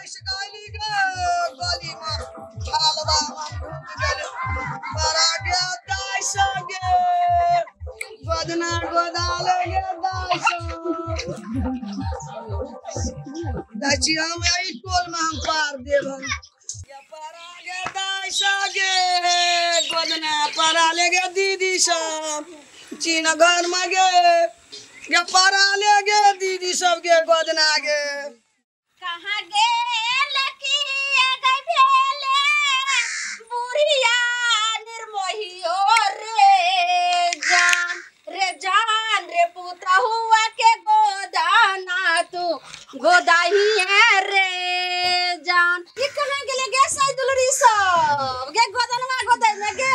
Dice गाली गे गली में ठालवा गेले परा गे दाइस गे गोदना गोदाल गे दाइस दाची हम आई टोल में हम पार देब ये परा गे दाइस गे गोदना परा ले गे दीदी सब चीन घर में गे परा ले गे दीदी सब गे गोदना गे कहाँ गे लकी गई भेले बुढ़िया निर्मोहियो रे जान रे पुता हुआ के गोदाना तू गोदाही है रे जान ये कहाँ गेले गे साई दुलरी सब गे गोदना गोदाई में गे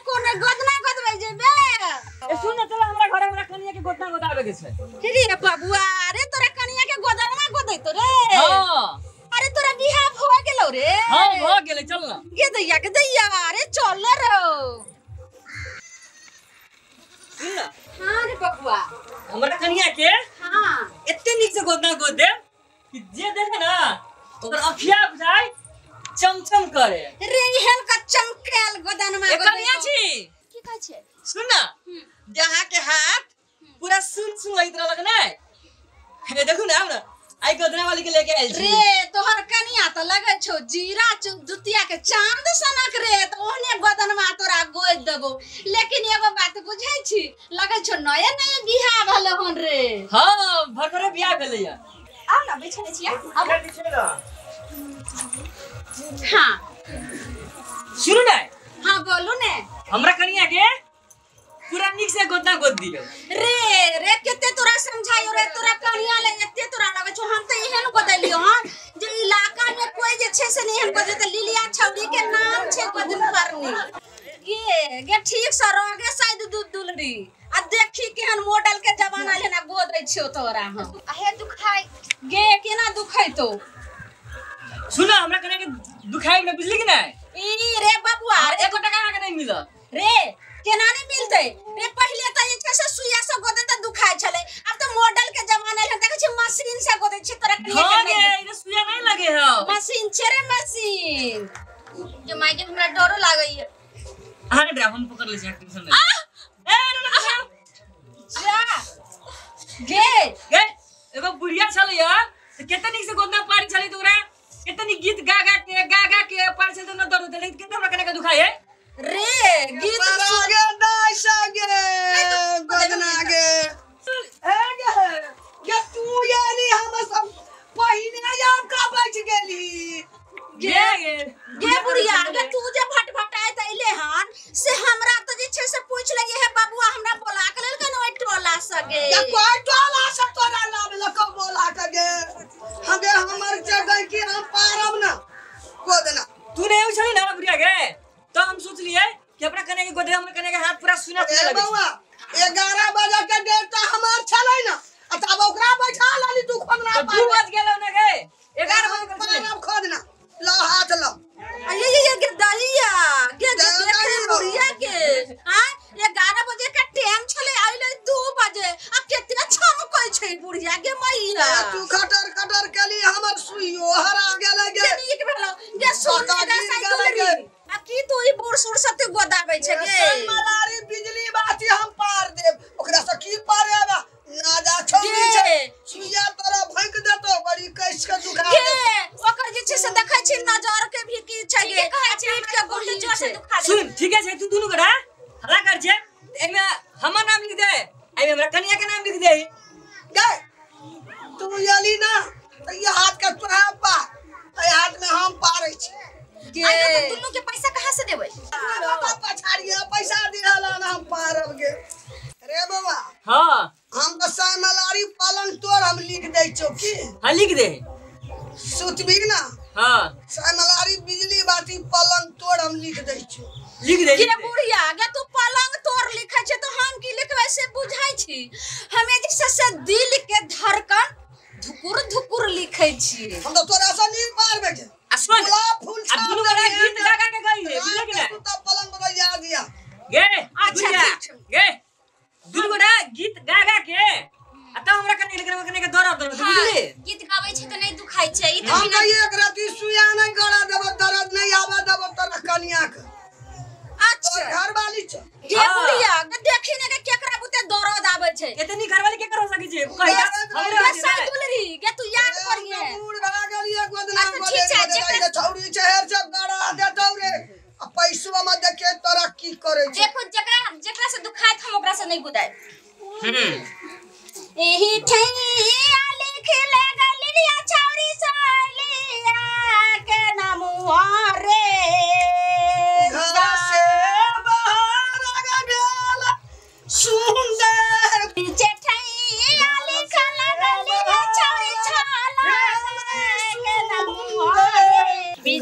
कोने गोदना गोदबै जेबे ए सुन चला हमरा घरे हमरा कनिया के गोदना गोदावे के छै रे बाबुआ रे तोरा कनिया के गोदना गोदै तो रे हां अरे तोरा बियाह हो गेलौ रे हां हो गेलै चल ना के दैया अरे चल रो सुन ना हां रे बाबुआ हमरा कनिया के हां एते नीक से गोदना गोद दे कि जे देखे ना ओकर अखिया बुझाय चमचम करे रे इहन का चमकेल गोदनमा ए कनिया छी की कहै छै सुन ना जहां के हाथ पूरा सुन लगित रहलक नै हे देखू ना हमरा आई गोदना वाली के लेके आइल छी रे तोहर कनिया त लगै छौ जीरा जुतिया के चांद सनक रे त ओहने गोदनमा तोरा गोद देबो लेकिन एगो बात बुझै छी लगै छौ नए नए बियाह भेल हन रे हां भरकरे बियाह भेलैया आ ना बैठले छिया अब पीछे ना हां सुन ना हां बोलू ने हमरा कनिया के पूरा नीक से गोदना गोद दियो रे केते तोरा समझायो रे तोरा कनिया ले एते तोरा लगे छौ हम त एहन गोदलियो हन जे इलाका में कोई जे छै से नहीं गोदे त लिलिया छौरी के नाम छै गोदन करनी गे ठीक से रगे शायद दूध दुलरी आ देखी केहन मॉडल के जमाना लेना गोदै छियो तोरा हम अहे दुखाई गे केना दुखै तो सुन हमरा कनिया के दुखाई न बुझली कि नहीं ई रे बाबुआ एको टका के नहीं मिल रे केना नहीं मिलते रे पहले त ये से सुइया से गोदे त दुखाय छले अब त मॉडल के जमाना है देखे छी मशीन से गोदे छी तोरा कनिया हां के गे इने सुइया नहीं लगे है मशीन छरे मशीन जे माइके हमरा डरो लागै है आने दे हम पकड़ ले छी टेंशन ले ए जा गे एगो बुढ़िया छलैया केते निक से गोदना पारी छलै तोरा केते निक गीत गा के पारी छलै त न दर्द देले केते हमरा कने के दुखाय है रे गीत गे दाइस गे गोदना गे गे तू यानी हम सब पहिने याद का बच गेली गे बुढ़िया गे तू जे भटभटाए तैले हन से हमरा त जे छै से पूछ लगे है बाबूआ हमरा बोला के लेल कनो टोला सगे या कोई टोला से तोरा नाम लको बोला के गे हगे हमर जगह की हम पारब ना गोदना तू नहीं उछली ना बुढ़िया गे तो हम सोच लिए कि अपना कने के गोदे हमर कने के हाथ पूरा सुना ए बउआ 11 बजे के डेट त हमार छलै ना तब ओकरा बैठा लाली तू खोदना तो 2 बज गेलो ना गे 11 बजे पारब खोदना लो हाथ लो ये गे दहिया गे देखे बुढ़िया के हां 11 बजे का टाइम छले आइले 2 बजे अब केतना छमकै छै बुढ़िया के मैया तू खटर केली हमर सुइयो हरा गेले गे नीक भेलो गे सुन गे साइकिल आ की तू ई बूढ़ सुर सते गोदाबै छै गे मलारी बिजली बाती हम पार देब ओकरा से की पारेबा ना जा छोड़ी छै सुइया तोरा भंक देतो बड़ी कैस के दुखा गे ओकर जे छै से देखै छी नजर के भी की छै गे पीठ के गोली जोर से दुखा दे सुन ठीक है तू दुनु गड़ा हला कर छे एमे हमर नाम लिख दे एमे हमरा कनिया के नाम लिख दे गे तू याली ना ये हाथ के तोरा पा ए हाथ में हम पारै छी गे दुनु के पैसा कहां से देबै बाबा पछाड़िए पैसा दिहला ना हम पारब गे रे बाबा हां हम तो सामलारी पालन तोर हम लिख दै छौ की हां लिख दे सुतबी ना हां सामलारी बिजली बाती पलंग तोर हम लिख दै छौ लिख दे गे बुढ़िया गे तू पलंग तोड़ लिखै छै तो हम की लिखबै से बुझाइ छी हमे जे से दिल के धड़कन धुकुर धुकुर लिखै छी हम तो तोरा से नहीं पारबे के सुन गुलाब फूल अब दुनु गड़ा गीत गा के गई है बुझले कि ना तू तो पलंग बजा दिया गे अच्छा गे दुनु गड़ा गीत गा के आ त हमरा कने के दौरा बुझली गीत गाबै छै त नहीं दुखाइ छै ई त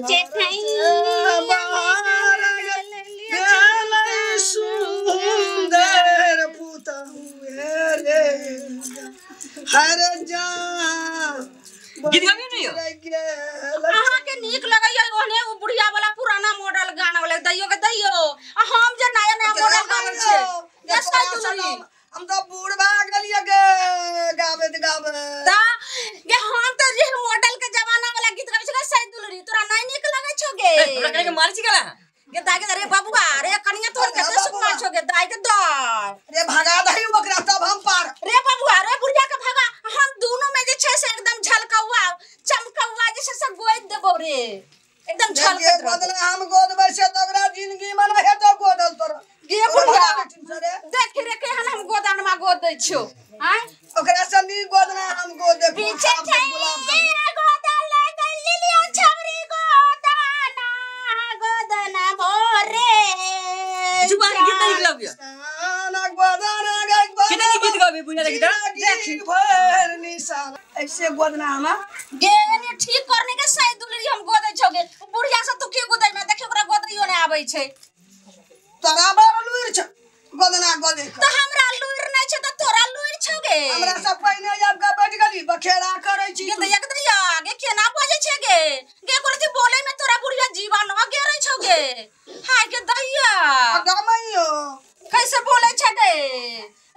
जेठाई सुंदर पुता रे हर जा गीत गाबी नहीं हो अहाँ के नीक लगैया ओने उ बुढ़िया वाला पुराना मॉडल गाना वाला दैयो के दैयो हम जे नया नया मॉडल गाबै छै ये सही हम तो बूढ़ भाग गलिया के गावे ता गे हम तो जे मॉडल के जमाना वाला गीत गाबै छै सही दुलरी तोरा नहीं नीक लगै छौ गे हमरा कने के मार छी गला गे दाई के रे बाबुआ रे कनिया तोर के सुना छौ गे दाई के द रे भगा दही ओकरा तब हम पार रे बाबुआ रे बुढ़िया के भगा हम दोनों में जे छै से एकदम झलकौआ चमकौआ जैसे से गोद देबो रे एकदम झलकत बदला हम गोदबै से तोरा जिंदगी मन है तो गोदल तोरा गे बुढ़िया देख रे केहन हम गोदानमा गोद दै छौ हैं ओकरा से नी गोदना हम गोद दे पीछे छै गोदा लगल लिलिया छौरी गोदना भोरे जुबान गीत नहीं गाबियो ना गोदना गई कितने गीत गाबी बुझा गीत देखी भर निशान ऐसे गोदना हम गे ने ठीक करने के सही दुलरी हम गोदै छौ गे बुढ़िया से तू के गोदै में देखि ओकरा गोदैयो नै आबै छै तोरा बड़ लुइर छ गोदना गोदे तो हमरा लुइर नै छै त तोरा लुइर छौ गे हमरा सब पहिने जब का बैठ गली बखेड़ा करै छी गे दैया के दैया गे केना बजै छै गे गे कोरती बोलै में तोरा बुढ़िया जीवन न गेरै छौ गे हाय गे दैया गमैयो कैसे बोलै छै गे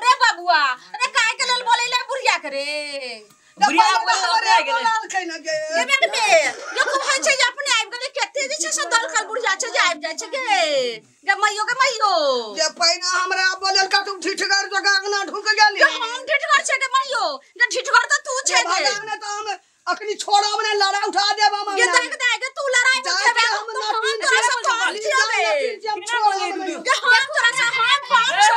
रे बाबुआ रे काहे के लेल बोलै ले बुढ़िया के रे बुढ़िया बोले आ गेले खैना गे गे बेटे यो कहै छै जे अपने आबि गेलै कते जे छै से दलखल बुढ़िया छै जे आबि जाइ छै गे गे मैयो जे पहिना हमरा बोलल का तू ठिठगर जगह अंगना ढुक गेली गे हम ठिठगर छै गे मैयो गे ठिठगर त तू छै गे भगाने तो हम अखनी छोड़ब ने लड़ा उठा देब हम गे दाई गे तू लड़ाई में खेबे हम तोरा से कौन छियै जब छोड़ब गे हम तोरा से हम कौन छौ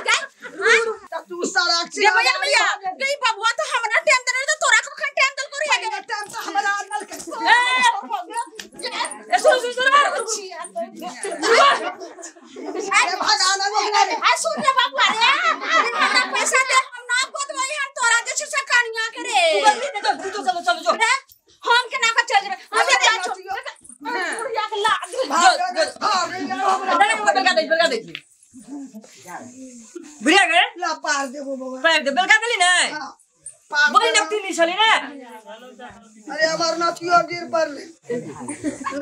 गे तू सड़क गे भैया गे बाबुआ तो हमरा टाइम दे तो तोरा कखन टाइम दल करी है गे टाइम तो हमरा नल के ए सुन भगाना आ सुन रे बाबुआ रे हमरा पैसा दे हम ना गोदबै हम तोरा जे छै से कनिया के रे तू चलो रे हम केना के चल रे हम जा छौ बुढ़िया के लाग बेलका दे बुढ़िया के ला पार देबो बाबा पैर दे बेलका देली नै पार बोली नक्ति नहीं चली ना अरे हमार नथियो गिर पड़ले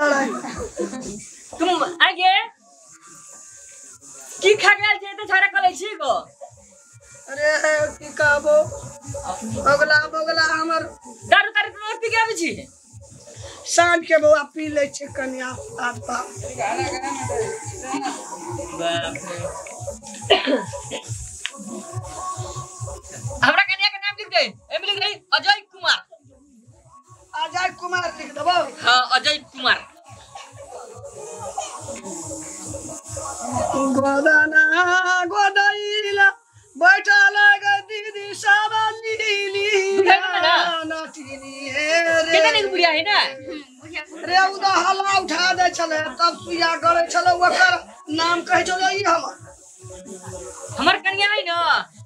लड़ाई तुम आगे की खा गेल छै त छोरा कलै छी गो अरे की कहबो बगला हमर दारू तारी तो पी के आबै छी साँझ के बउआ पी ले छै कन्या हाथ पा हमरा कन्या के नाम लिख दे एम लिख दे अजय कुमार लिख देबो हां अजय कुमार गोदाइला बैठल गे दीदी सब लीली कितने की बुढ़िया है ना रे उदा हल्ला उठा दे छले तब पूजा करे छले ओकर नाम कहे छले ई हमर कन्या है ना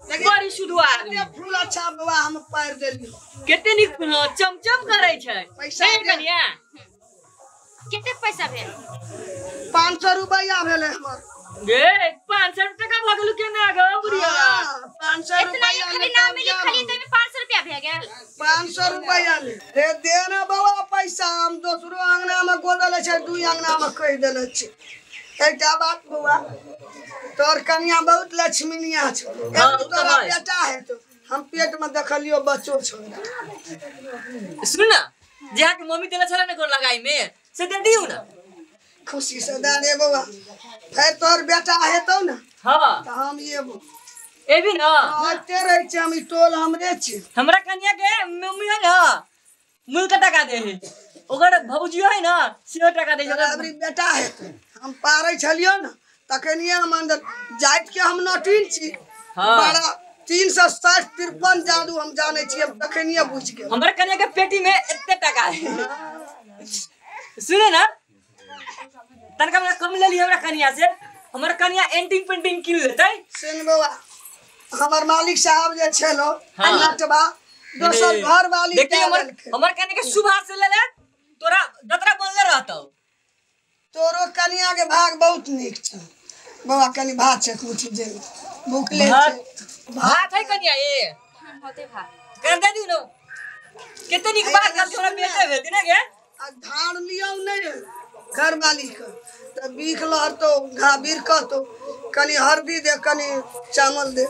बड़ी सुधुआ फूल अच्छा बाबा हम पार देली केते नी चमचम करे छै पैसा कन्या केते पैसा भेल 500 रुपया भेले हमर गे 500 टका लगल केना ग बुढ़िया 500 रुपया खाली नाम में लिखली त 500 रुपया भे गेल 500 रुपया ले रे देना बाबा पैसा हम दोसरो अंगना में गोदले छै दू अंगना में कह देले छै एकटा बात बाबा तोर कन्या बहुत लक्ष्मीनिया छौ तोरा बेटा है तो हम पेट में देखलियो बच्चो छौ सुन ना जहाँ के मम्मी देला छला ने गोर लगाई में से दे दियो ना खुशी से दे दे बाबा फिर तोर बेटा है तो ना हां तो हम ये ए भी ना आते रह छै हम टोल हमरे छी हमरा कन्या के मम्मी है ना मूल का टका दे है ओकर भौजियो है ना से टका दे तोरा हमरी बेटा है तो हम पारै छलियो ना तखनिया हम अंदर जाइत के हम नटीन छी हां बड़ा 360 53 जादू हम जाने छी हम तखनिया बुझ गेल हमरा कन्या के पेटी में एते टका है सुने ना तनका हमरा कम ले ली हमरा कन्या से हमर कन्या एंटिंग पेंटिंग किन लेतै सुन बाबा हमर मालिक साहब जे छलो नटवा दोसर घर वाली देखिए हमर कहने के शुभ हाथ से ले ले तोरा जतरा बनले रहतौ। तोरो कनिया के भाग बहुत निक छ बाबा। कनी भात छै कुछ जे भूखले छै। भात है कनिया ये होते भात कर दे दी नो कितने निक बात कर तोरा बेटे भेल ना के आ धान लियो नहीं घर वाली के त बीख लहर तो घा बीर क तो कनी हरदी दे कनी चावल दे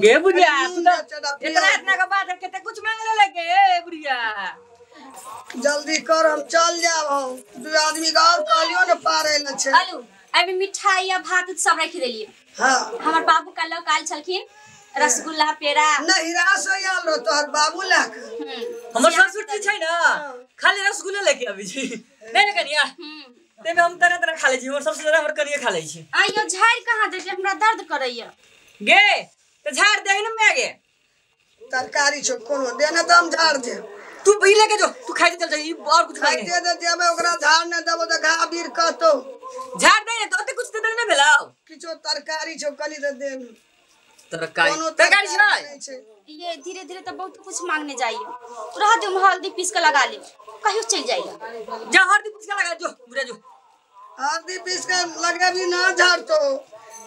गे बुढ़िया तू तो इतना का बात है कितने कुछ मांगले लगे बुढ़िया। जल्दी कर हम चल जाब। दू आदमी का और कहलियो न पारे न छै। आलू अभी मिठाई या भात सब रख देलिए। हां हमर बाबू कल काल छलखिन रसगुल्ला पेड़ा नहीं रास आल रो तोहर बाबू लाक हमर ससुर जी छै ना खाली रसगुल्ला लेके आबी छी नहीं कनिया ते में हम तरह तरह खा ले छी। हमर सबसे ज्यादा हमर कनिया खा ले छी। आइयो झाड़ कहां दे हमरा दर्द करैया गे तो झाड़ दे न मैं गे तरकारी छो कोनो देना त हम झाड़ दे। तू भी लेके जो तू खाई चल जाई और कुछ खाई दे दे जेबे ओकरा झाड़ न देबो त घा बीर क तो झाड़ दे तो ते कुछ दे न भेलाओ किछो तरकारी छो कनी दे दे तरकारी छै। ये धीरे धीरे तो बहुत कुछ मांगने जाइए। रह दे हल्दी पीस के लगा ले कहियो चल जाइए। जा हल्दी पीस के लगा जो बुरा जो हल्दी पीस के लगे भी ना झाड़ तो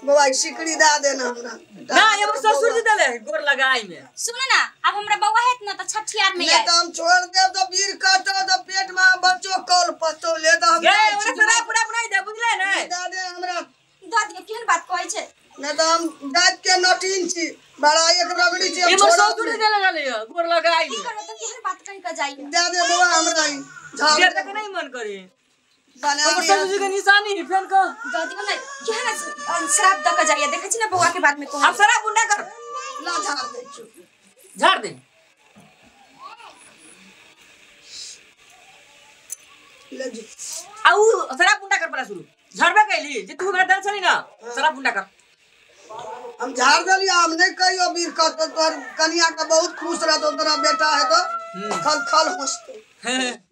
बाबा सिकड़ी दा देना हमरा ना ये हमर ससुर जी देले गोर लगाई में। सुन ना अब हमरा बौआ है ना तो छठियार में नहीं तो हम छोड़ दे तो बीर काटो तो पेट में बच्चो कल पतो ले तो हम गे ओरे सरा पूरा बनाई दे बुझले ने दा दे हमरा दादी केहन बात कहै छै। नहीं तो हम दाद के नटीन छी बड़ा एक रगड़ी छी ये हमर ससुर जी देले रहले गोर लगाई में तो केहन बात कहि के जाइए। दा दे बाबा हमरा झाड़ ये तक नहीं मन करे बना हमर ससुर जी के निशानी फेन को दादी को नहीं केहन श्राप द के जाइए। देखै छी ना बौआ के बाद में को अब सरा बुंडा कर ला झाड़ दे छु झाड़ दे ले जी आउ सरा बुंडा कर पड़ा शुरू झाड़बे कैली जे तू हमरा दल छली ना सरा बुंडा कर हम झाड़ दलिया। हम नहीं कहियो बीर का तो तोहर कनिया का बहुत खुश रहतो तोरा बेटा है तो खल खल हंसतो।